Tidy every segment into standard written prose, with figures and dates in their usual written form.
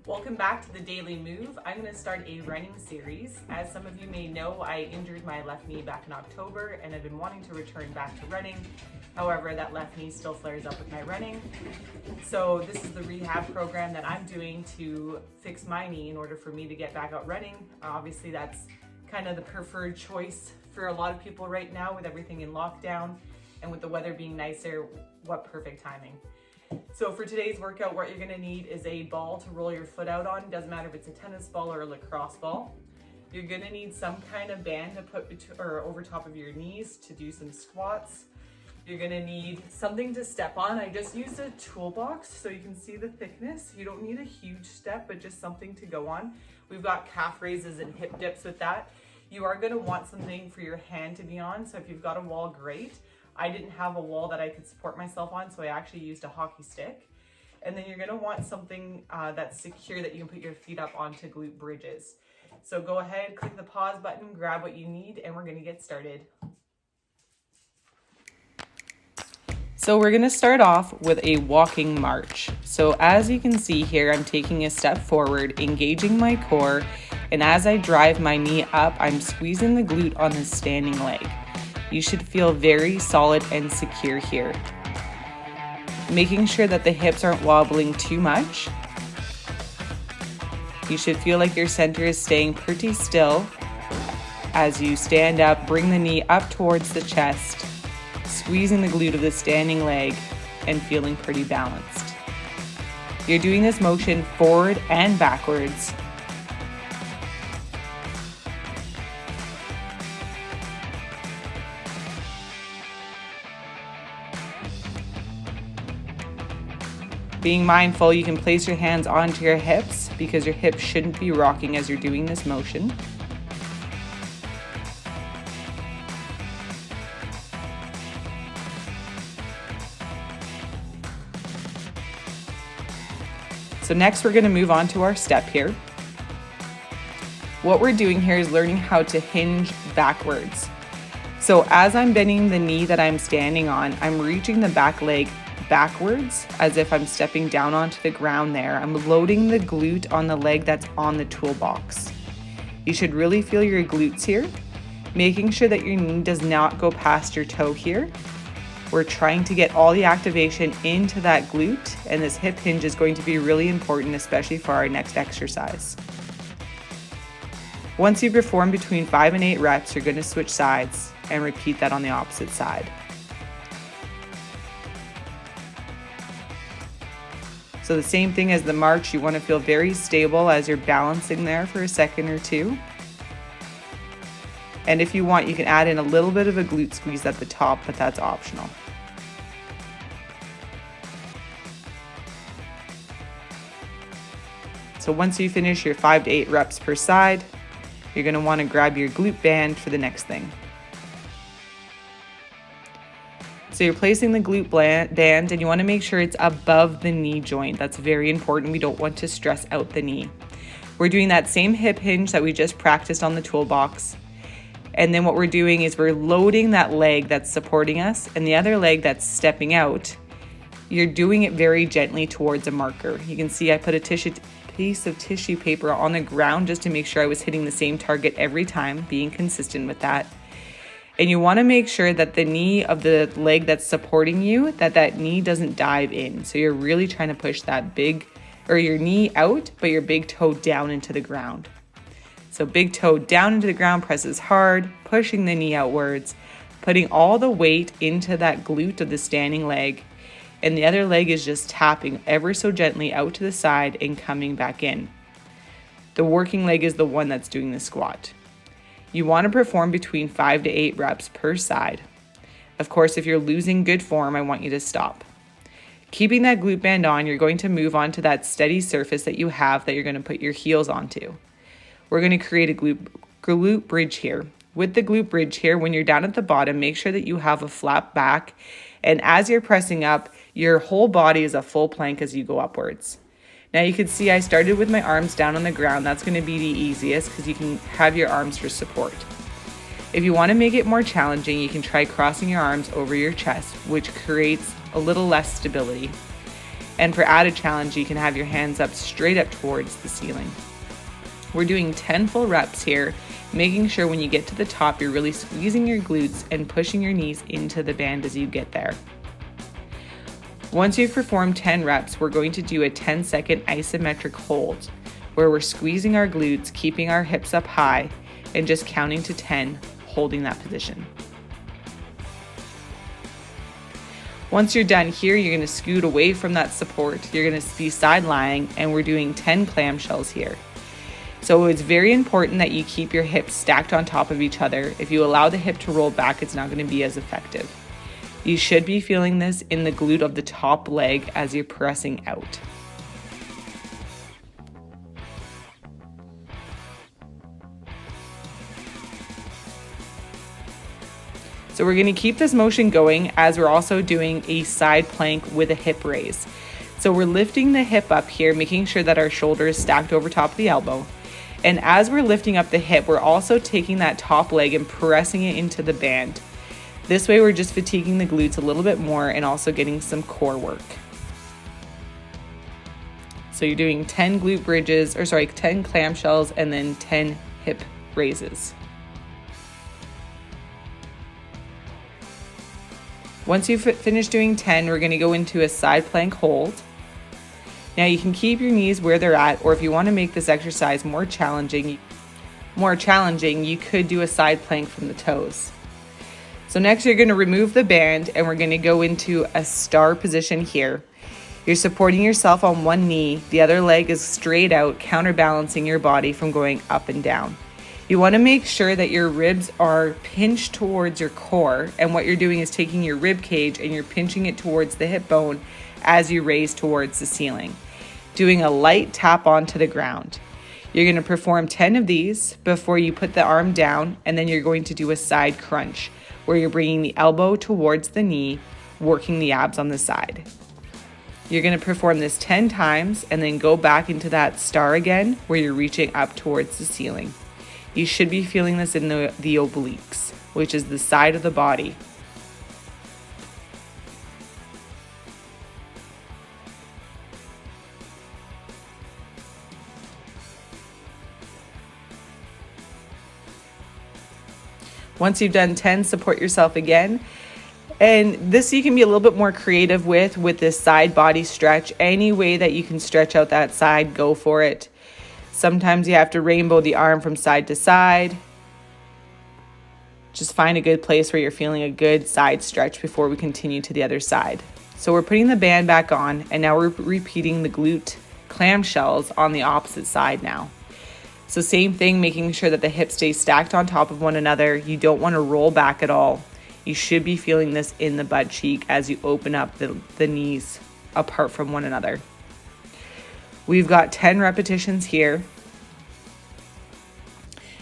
Welcome back to the Daily Move. I'm going to start a running series. As some of you may know, I injured my left knee back in October and I've been wanting to return back to running. However, that left knee still flares up with my running. So this is the rehab program that I'm doing to fix my knee in order for me to get back out running. Obviously, that's kind of the preferred choice for a lot of people right now with everything in lockdown and with the weather being nicer. What perfect timing. So for today's workout, what you're gonna need is a ball to roll your foot out on. Doesn't matter if it's a tennis ball or a lacrosse ball. You're gonna need some kind of band to put over top of your knees to do some squats. You're gonna need something to step on. I just used a toolbox so you can see the thickness. You don't need a huge step, but just something to go on. We've got calf raises and hip dips with that. You are gonna want something for your hand to be on. So if you've got a wall, great. I didn't have a wall that I could support myself on, so I actually used a hockey stick. And then you're gonna want something that's secure that you can put your feet up onto glute bridges. So go ahead, click the pause button, grab what you need, and we're gonna get started. So we're gonna start off with a walking march. So as you can see here, I'm taking a step forward, engaging my core, and as I drive my knee up, I'm squeezing the glute on the standing leg. You should feel very solid and secure here. Making sure that the hips aren't wobbling too much. You should feel like your center is staying pretty still. As you stand up, bring the knee up towards the chest, squeezing the glute of the standing leg and feeling pretty balanced. You're doing this motion forward and backwards. Being mindful, you can place your hands onto your hips because your hips shouldn't be rocking as you're doing this motion. So next we're going to move on to our step here. What we're doing here is learning how to hinge backwards. So as I'm bending the knee that I'm standing on, I'm reaching the back leg backwards as if I'm stepping down onto the ground there. I'm loading the glute on the leg that's on the toolbox. You should really feel your glutes here, making sure that your knee does not go past your toe here. We're trying to get all the activation into that glute, and this hip hinge is going to be really important, especially for our next exercise. Once you perform between 5 and 8 reps, you're going to switch sides and repeat that on the opposite side. So the same thing as the march, you want to feel very stable as you're balancing there for a second or two. And if you want, you can add in a little bit of a glute squeeze at the top, but that's optional. So once you finish your 5 to 8 reps per side, you're going to want to grab your glute band for the next thing. So you're placing the glute band and you want to make sure it's above the knee joint. That's very important. We don't want to stress out the knee. We're doing that same hip hinge that we just practiced on the toolbox. And then what we're doing is we're loading that leg that's supporting us and the other leg that's stepping out. You're doing it very gently towards a marker. You can see I put a piece of tissue paper on the ground just to make sure I was hitting the same target every time, being consistent with that. And you want to make sure that the knee of the leg that's supporting you, that knee doesn't dive in. So you're really trying to push your knee out, but your big toe down into the ground. So big toe down into the ground, presses hard, pushing the knee outwards, putting all the weight into that glute of the standing leg. And the other leg is just tapping ever so gently out to the side and coming back in. The working leg is the one that's doing the squat. You want to perform between 5 to 8 reps per side. Of course, if you're losing good form, I want you to stop. Keeping that glute band on, you're going to move on to that steady surface that you have that you're going to put your heels onto. We're going to create a glute bridge here. With the glute bridge here, when you're down at the bottom, make sure that you have a flat back. And as you're pressing up, your whole body is a full plank as you go upwards. Now you can see I started with my arms down on the ground. That's going to be the easiest because you can have your arms for support. If you want to make it more challenging, you can try crossing your arms over your chest, which creates a little less stability. And for added challenge, you can have your hands up straight up towards the ceiling. We're doing 10 full reps here, making sure when you get to the top, you're really squeezing your glutes and pushing your knees into the band as you get there. Once you've performed 10 reps, we're going to do a 10-second isometric hold, where we're squeezing our glutes, keeping our hips up high, and just counting to 10, holding that position. Once you're done here, you're going to scoot away from that support. You're going to be side lying, and we're doing 10 clamshells here. So it's very important that you keep your hips stacked on top of each other. If you allow the hip to roll back, it's not going to be as effective. You should be feeling this in the glute of the top leg as you're pressing out. So we're going to keep this motion going as we're also doing a side plank with a hip raise. So we're lifting the hip up here, making sure that our shoulder is stacked over top of the elbow. And as we're lifting up the hip, we're also taking that top leg and pressing it into the band. This way we're just fatiguing the glutes a little bit more and also getting some core work. So you're doing 10 glute bridges, 10 clamshells and then 10 hip raises. Once you've finished doing 10, we're going to go into a side plank hold. Now you can keep your knees where they're at, or if you want to make this exercise more challenging, you could do a side plank from the toes. So next you're going to remove the band and we're going to go into a star position here. You're supporting yourself on one knee, the other leg is straight out, counterbalancing your body from going up and down. You want to make sure that your ribs are pinched towards your core, and what you're doing is taking your rib cage and you're pinching it towards the hip bone as you raise towards the ceiling, doing a light tap onto the ground. You're going to perform 10 of these before you put the arm down, and then you're going to do a side crunch where you're bringing the elbow towards the knee, working the abs on the side. You're going to perform this 10 times and then go back into that star again where you're reaching up towards the ceiling. You should be feeling this in the obliques, which is the side of the body. Once you've done 10, support yourself again. And this you can be a little bit more creative with this side body stretch. Any way that you can stretch out that side, go for it. Sometimes you have to rainbow the arm from side to side. Just find a good place where you're feeling a good side stretch before we continue to the other side. So we're putting the band back on, and now we're repeating the glute clamshells on the opposite side now. So same thing, making sure that the hips stay stacked on top of one another. You don't want to roll back at all. You should be feeling this in the butt cheek as you open up the knees apart from one another. We've got 10 repetitions here.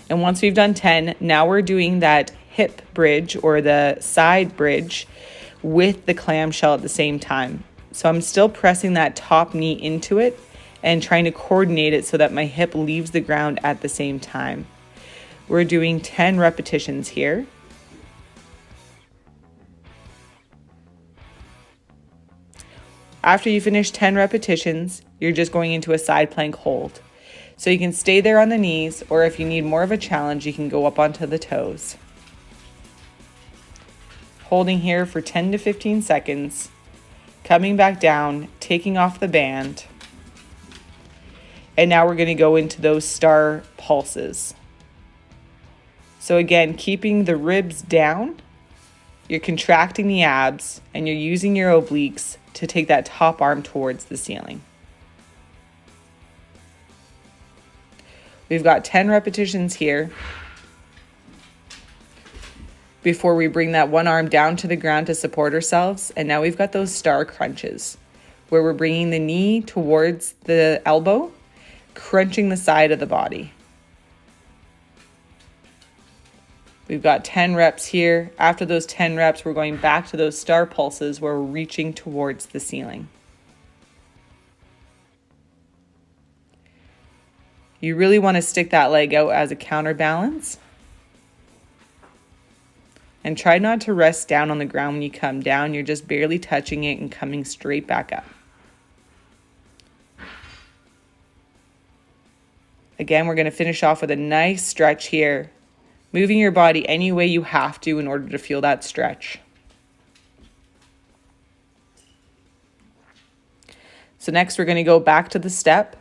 And once we've done 10, now we're doing that hip bridge or the side bridge with the clamshell at the same time. So I'm still pressing that top knee into it and trying to coordinate it so that my hip leaves the ground at the same time. We're doing 10 repetitions here. After you finish 10 repetitions, you're just going into a side plank hold. So you can stay there on the knees, or if you need more of a challenge, you can go up onto the toes. Holding here for 10 to 15 seconds, coming back down, taking off the band. And now we're going to go into those star pulses. So again, keeping the ribs down, you're contracting the abs, and you're using your obliques to take that top arm towards the ceiling. We've got 10 repetitions here before we bring that one arm down to the ground to support ourselves. And now we've got those star crunches where we're bringing the knee towards the elbow, crunching the side of the body. We've got 10 reps here. After those 10 reps, we're going back to those star pulses where we're reaching towards the ceiling. You really want to stick that leg out as a counterbalance. And try not to rest down on the ground when you come down. You're just barely touching it and coming straight back up. Again, we're going to finish off with a nice stretch here, moving your body any way you have to in order to feel that stretch. So next we're going to go back to the step.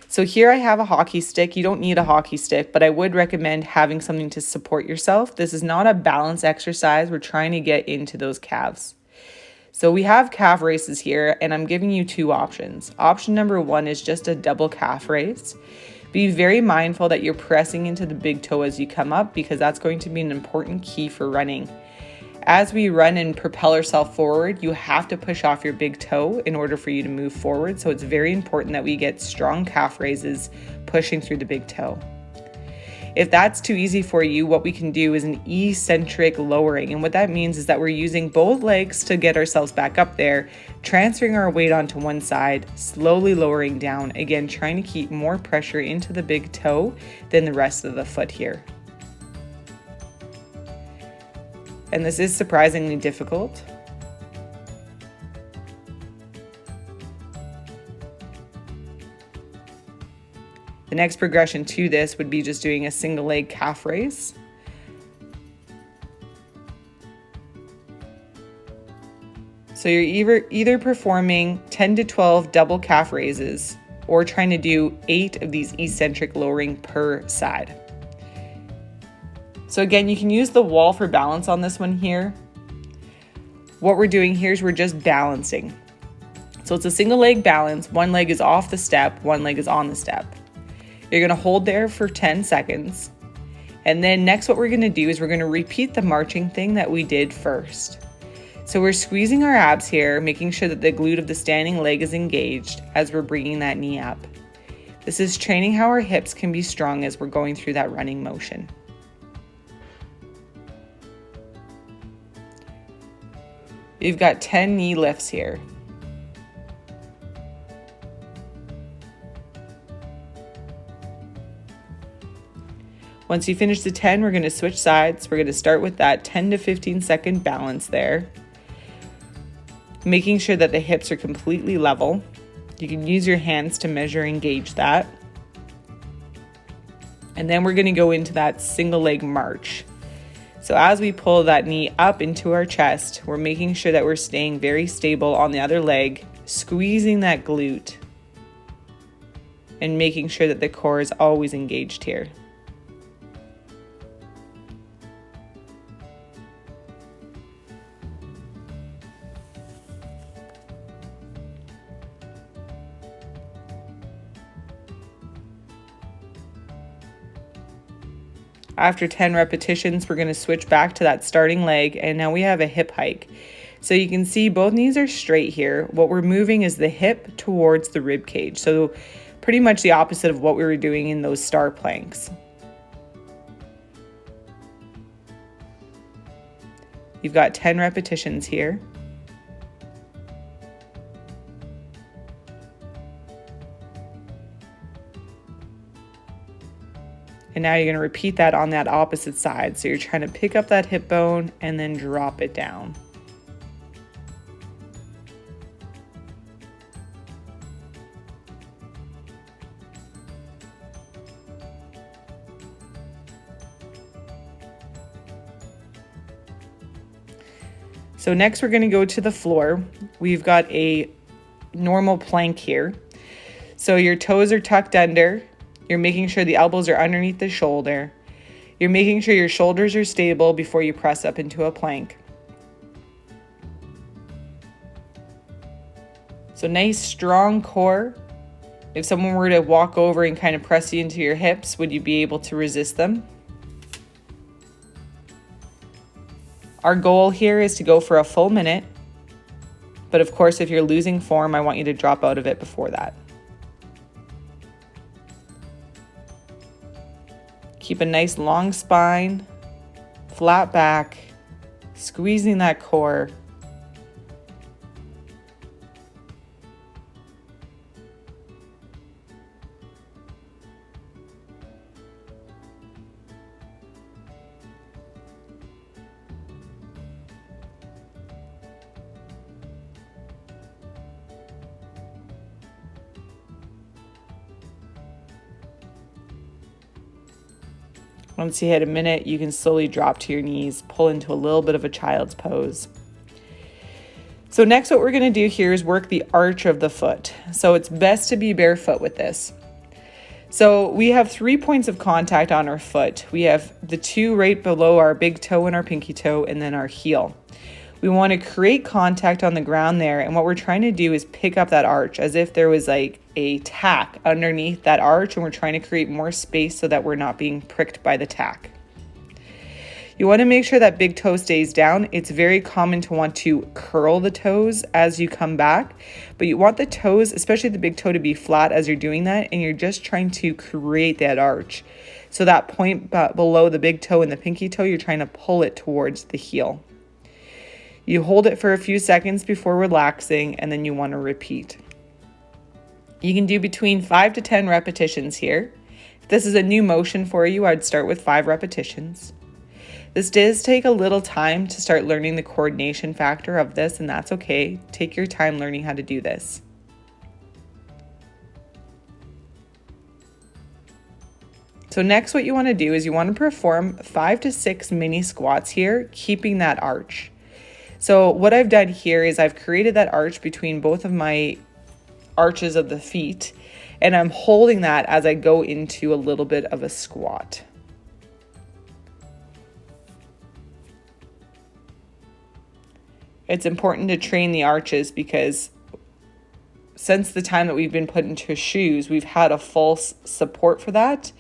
So here I have a hockey stick. You don't need a hockey stick, but I would recommend having something to support yourself. This is not a balance exercise. We're trying to get into those calves. So we have calf raises here, and I'm giving you two options. Option number one is just a double calf raise. Be very mindful that you're pressing into the big toe as you come up, because that's going to be an important key for running. As we run and propel ourselves forward, you have to push off your big toe in order for you to move forward. So it's very important that we get strong calf raises pushing through the big toe. If that's too easy for you, what we can do is an eccentric lowering. And what that means is that we're using both legs to get ourselves back up there, transferring our weight onto one side, slowly lowering down. Again, trying to keep more pressure into the big toe than the rest of the foot here. And this is surprisingly difficult. The next progression to this would be just doing a single leg calf raise. So you're either performing 10 to 12 double calf raises or trying to do 8 of these eccentric lowering per side. So again, you can use the wall for balance on this one here. What we're doing here is we're just balancing. So it's a single leg balance. One leg is off the step, one leg is on the step. You're going to hold there for 10 seconds. And then next what we're going to do is we're going to repeat the marching thing that we did first. So we're squeezing our abs here, making sure that the glute of the standing leg is engaged as we're bringing that knee up. This is training how our hips can be strong as we're going through that running motion. You've got 10 knee lifts here. Once you finish the 10, we're going to switch sides. We're going to start with that 10 to 15 second balance there, making sure that the hips are completely level. You can use your hands to measure and gauge that. And then we're going to go into that single leg march. So as we pull that knee up into our chest, we're making sure that we're staying very stable on the other leg, squeezing that glute, and making sure that the core is always engaged here. After 10 repetitions, we're going to switch back to that starting leg, and now we have a hip hike. So you can see both knees are straight here. What we're moving is the hip towards the rib cage. So pretty much the opposite of what we were doing in those star planks. You've got 10 repetitions here. And now you're going to repeat that on that opposite side. So you're trying to pick up that hip bone and then drop it down. So next we're going to go to the floor. We've got a normal plank here. So your toes are tucked under. You're making sure the elbows are underneath the shoulder. You're making sure your shoulders are stable before you press up into a plank. So nice strong core. If someone were to walk over and kind of press you into your hips, would you be able to resist them? Our goal here is to go for a full minute. But of course, if you're losing form, I want you to drop out of it before that. Keep a nice long spine, flat back, squeezing that core. Once you hit a minute, you can slowly drop to your knees, pull into a little bit of a child's pose. So next, what we're going to do here is work the arch of the foot. So it's best to be barefoot with this. So we have 3 points of contact on our foot. We have the 2 right below our big toe and our pinky toe, and then our heel. We want to create contact on the ground there, and what we're trying to do is pick up that arch as if there was like a tack underneath that arch, and we're trying to create more space so that we're not being pricked by the tack. You want to make sure that big toe stays down. It's very common to want to curl the toes as you come back, but you want the toes, especially the big toe, to be flat as you're doing that, and you're just trying to create that arch. So that point below the big toe and the pinky toe, you're trying to pull it towards the heel. You hold it for a few seconds before relaxing, and then you want to repeat. You can do between 5 to 10 repetitions here. If this is a new motion for you, I'd start with 5 repetitions. This does take a little time to start learning the coordination factor of this, and that's okay. Take your time learning how to do this. So next, what you want to do is you want to perform 5 to 6 mini squats here, keeping that arch. So what I've done here is I've created that arch between both of my arches of the feet, and I'm holding that as I go into a little bit of a squat. It's important to train the arches because since the time that we've been put into shoes, we've had a false support for that.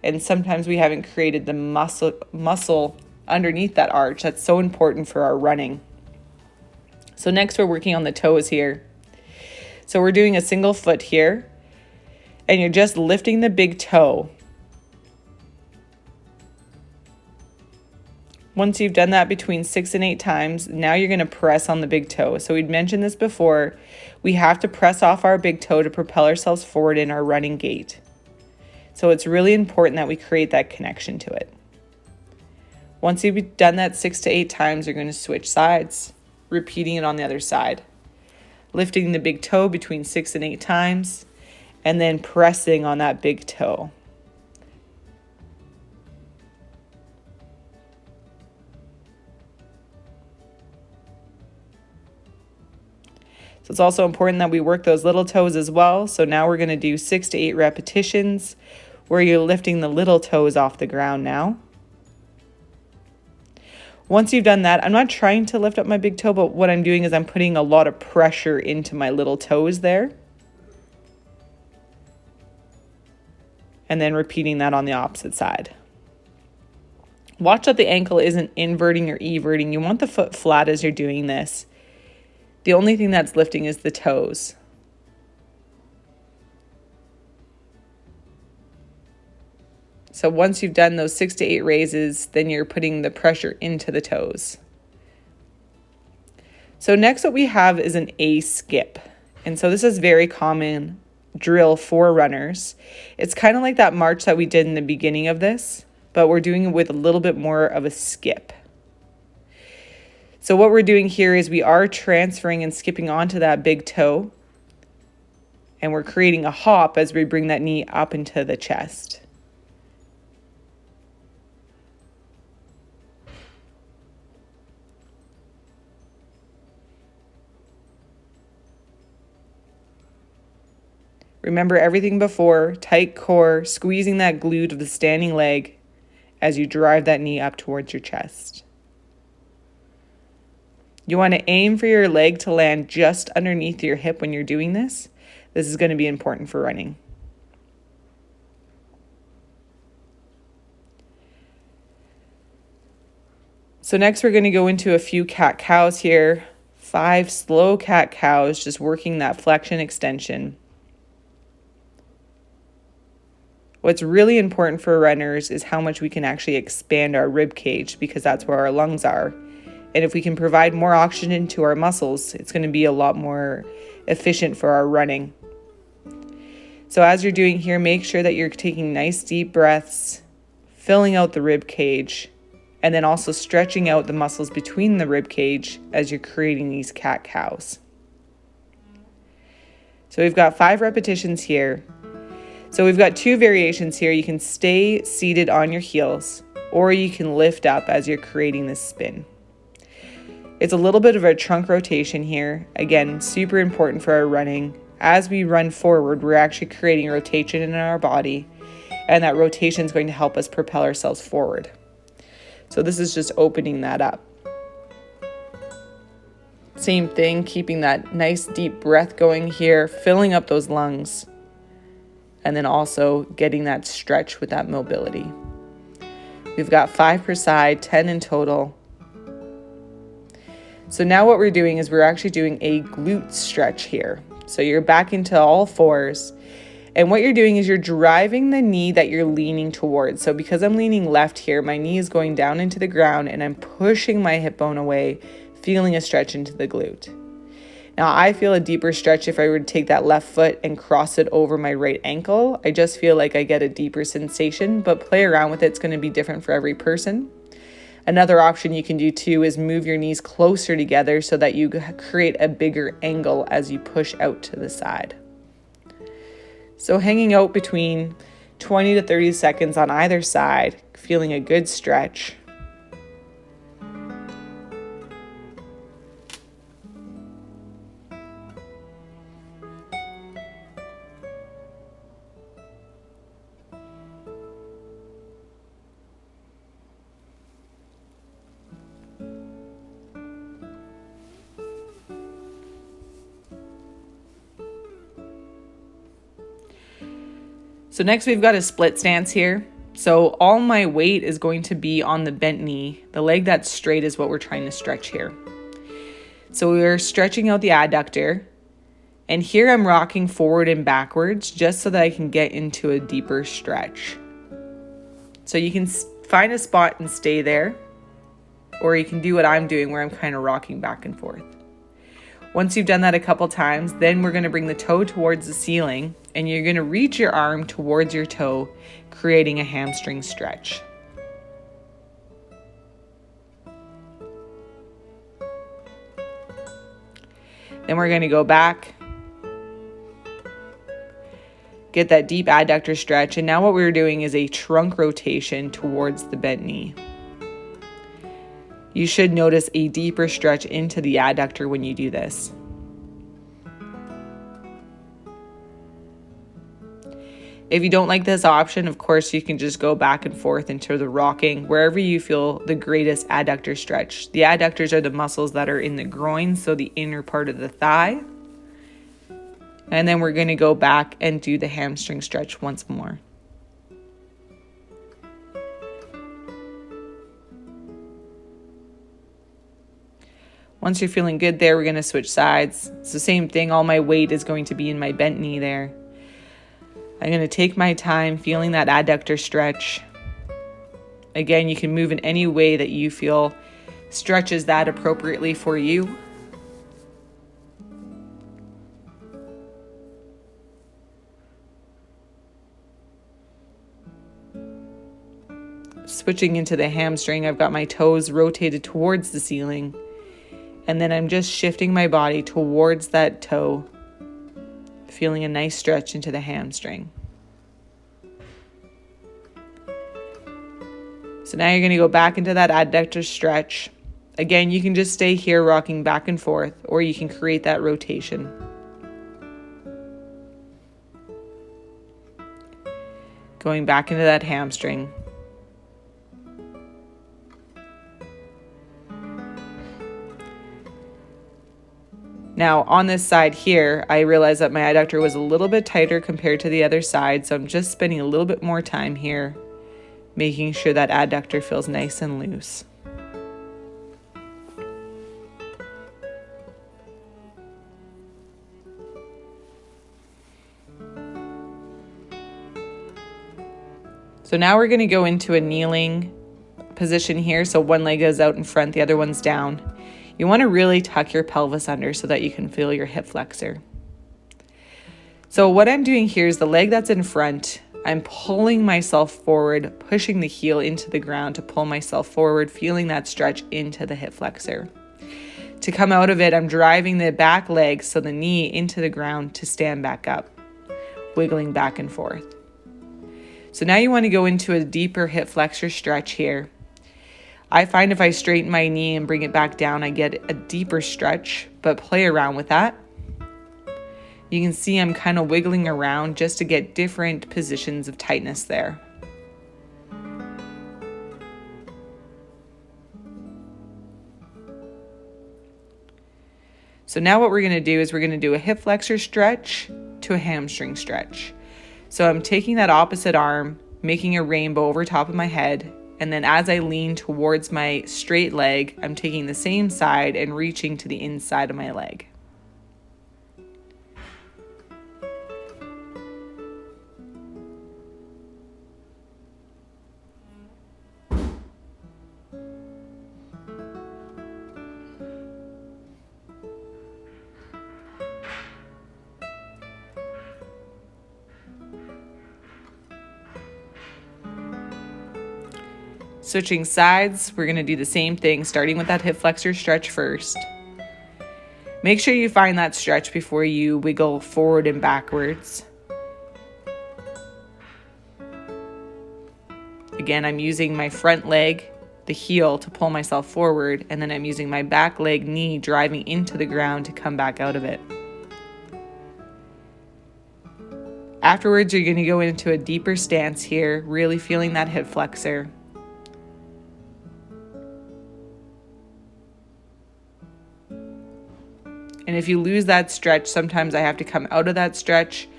And sometimes we haven't created the muscle underneath that arch. That's so important for our running. So next we're working on the toes here. So we're doing a single foot here, and you're just lifting the big toe. Once you've done that between 6 and 8 times, now you're going to press on the big toe. So we'd mentioned this before. We have to press off our big toe to propel ourselves forward in our running gait. So it's really important that we create that connection to it. Once you've done that 6 to 8 times, you're going to switch sides, repeating it on the other side. Lifting the big toe between 6 and 8 times, and then pressing on that big toe. So it's also important that we work those little toes as well. So now we're going to do 6 to 8 repetitions where you're lifting the little toes off the ground now. Once you've done that, I'm not trying to lift up my big toe, but what I'm doing is I'm putting a lot of pressure into my little toes there. And then repeating that on the opposite side. Watch that the ankle isn't inverting or everting. You want the foot flat as you're doing this. The only thing that's lifting is the toes. So once you've done those 6 to 8 raises, then you're putting the pressure into the toes. So next what we have is an A skip. And so this is very common drill for runners. It's kind of like that march that we did in the beginning of this, but we're doing it with a little bit more of a skip. So what we're doing here is we are transferring and skipping onto that big toe, and we're creating a hop as we bring that knee up into the chest. Remember everything before, tight core, squeezing that glute of the standing leg as you drive that knee up towards your chest. You want to aim for your leg to land just underneath your hip when you're doing this. This is going to be important for running. So next we're going to go into a few cat-cows here. 5 slow cat-cows, just working that flexion extension. What's really important for runners is how much we can actually expand our rib cage, because that's where our lungs are. And if we can provide more oxygen to our muscles, it's going to be a lot more efficient for our running. So as you're doing here, make sure that you're taking nice deep breaths, filling out the rib cage, and then also stretching out the muscles between the rib cage as you're creating these cat-cows. So we've got 5 repetitions here. So we've got two variations here. You can stay seated on your heels, or you can lift up as you're creating this spin. It's a little bit of a trunk rotation here. Again, super important for our running. As we run forward, we're actually creating a rotation in our body, and that rotation is going to help us propel ourselves forward. So this is just opening that up. Same thing, keeping that nice deep breath going here, filling up those lungs, and then also getting that stretch with that mobility. We've got 5 per side, 10 in total. So now what we're doing is we're actually doing a glute stretch here. So you're back into all fours. And what you're doing is you're driving the knee that you're leaning towards. So because I'm leaning left here, my knee is going down into the ground and I'm pushing my hip bone away, feeling a stretch into the glute. Now I feel a deeper stretch if I were to take that left foot and cross it over my right ankle. I just feel like I get a deeper sensation, but play around with it. It's going to be different for every person. Another option you can do too is move your knees closer together so that you create a bigger angle as you push out to the side. So hanging out between 20 to 30 seconds on either side, feeling a good stretch. So next we've got a split stance here. So all my weight is going to be on the bent knee. The leg that's straight is what we're trying to stretch here. So we're stretching out the adductor. And here I'm rocking forward and backwards just so that I can get into a deeper stretch. So you can find a spot and stay there. Or you can do what I'm doing where I'm kind of rocking back and forth. Once you've done that a couple times, then we're going to bring the toe towards the ceiling and you're going to reach your arm towards your toe, creating a hamstring stretch. Then we're going to go back, get that deep adductor stretch, and now what we're doing is a trunk rotation towards the bent knee. You should notice a deeper stretch into the adductor when you do this. If you don't like this option, of course, you can just go back and forth into the rocking, wherever you feel the greatest adductor stretch. The adductors are the muscles that are in the groin, so the inner part of the thigh. And then we're going to go back and do the hamstring stretch once more. Once you're feeling good there, we're going to switch sides. It's the same thing. All my weight is going to be in my bent knee there. I'm going to take my time feeling that adductor stretch. Again, you can move in any way that you feel stretches that appropriately for you. Switching into the hamstring, I've got my toes rotated towards the ceiling. And then I'm just shifting my body towards that toe, feeling a nice stretch into the hamstring. So now you're going to go back into that adductor stretch. Again, you can just stay here rocking back and forth, or you can create that rotation. Going back into that hamstring. Now on this side here, I realized that my adductor was a little bit tighter compared to the other side, so I'm just spending a little bit more time here, making sure that adductor feels nice and loose. So now we're going to go into a kneeling position here. So one leg is out in front, the other one's down. You want to really tuck your pelvis under so that you can feel your hip flexor. So what I'm doing here is the leg that's in front, I'm pulling myself forward, pushing the heel into the ground to pull myself forward, feeling that stretch into the hip flexor. To come out of it, I'm driving the back leg, so the knee into the ground to stand back up, wiggling back and forth. So now you want to go into a deeper hip flexor stretch here. I find if I straighten my knee and bring it back down, I get a deeper stretch, but play around with that. You can see I'm kind of wiggling around just to get different positions of tightness there. So now what we're going to do is we're going to do a hip flexor stretch to a hamstring stretch. So I'm taking that opposite arm, making a rainbow over top of my head, and then as I lean towards my straight leg, I'm taking the same side and reaching to the inside of my leg. Switching sides, we're going to do the same thing, starting with that hip flexor stretch first. Make sure you find that stretch before you wiggle forward and backwards. Again, I'm using my front leg, the heel, to pull myself forward, and then I'm using my back leg, knee, driving into the ground to come back out of it. Afterwards, you're going to go into a deeper stance here, really feeling that hip flexor. And if you lose that stretch, sometimes I have to come out of that stretch,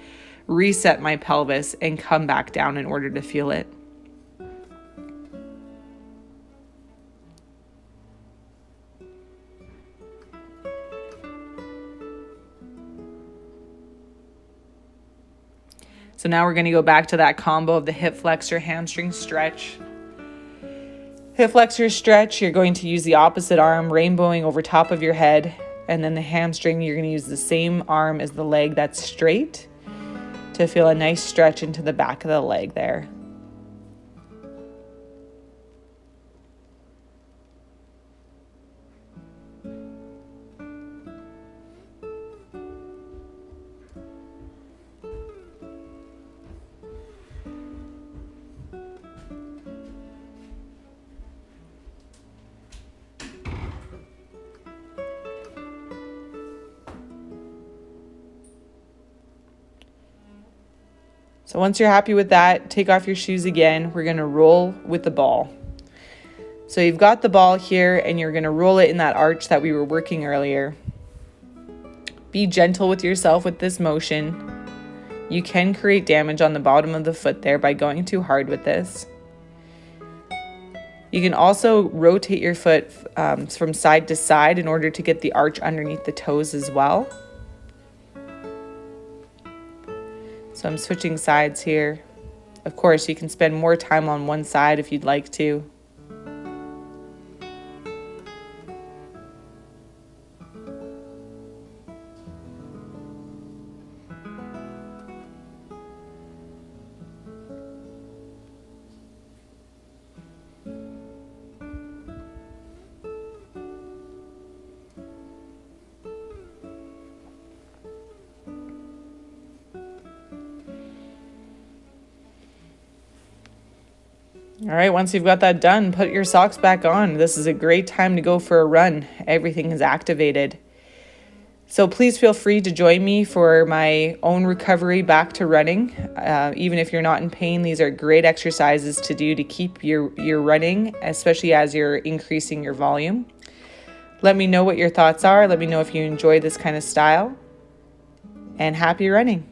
reset my pelvis, and come back down in order to feel it. So now we're going to go back to that combo of the hip flexor hamstring stretch. Hip flexor stretch, you're going to use the opposite arm, rainbowing over top of your head. And then the hamstring, you're going to use the same arm as the leg that's straight to feel a nice stretch into the back of the leg there. So once you're happy with that, take off your shoes again. We're going to roll with the ball. So you've got the ball here and you're going to roll it in that arch that we were working earlier. Be gentle with yourself with this motion. You can create damage on the bottom of the foot there by going too hard with this. You can also rotate your foot from side to side in order to get the arch underneath the toes as well. So I'm switching sides here. Of course, you can spend more time on one side if you'd like to. All right, once you've got that done, put your socks back on. This is a great time to go for a run. Everything is activated. So please feel free to join me for my own recovery back to running. Even if you're not in pain, these are great exercises to do to keep your running, especially as you're increasing your volume. Let me know what your thoughts are. Let me know if you enjoy this kind of style. And happy running.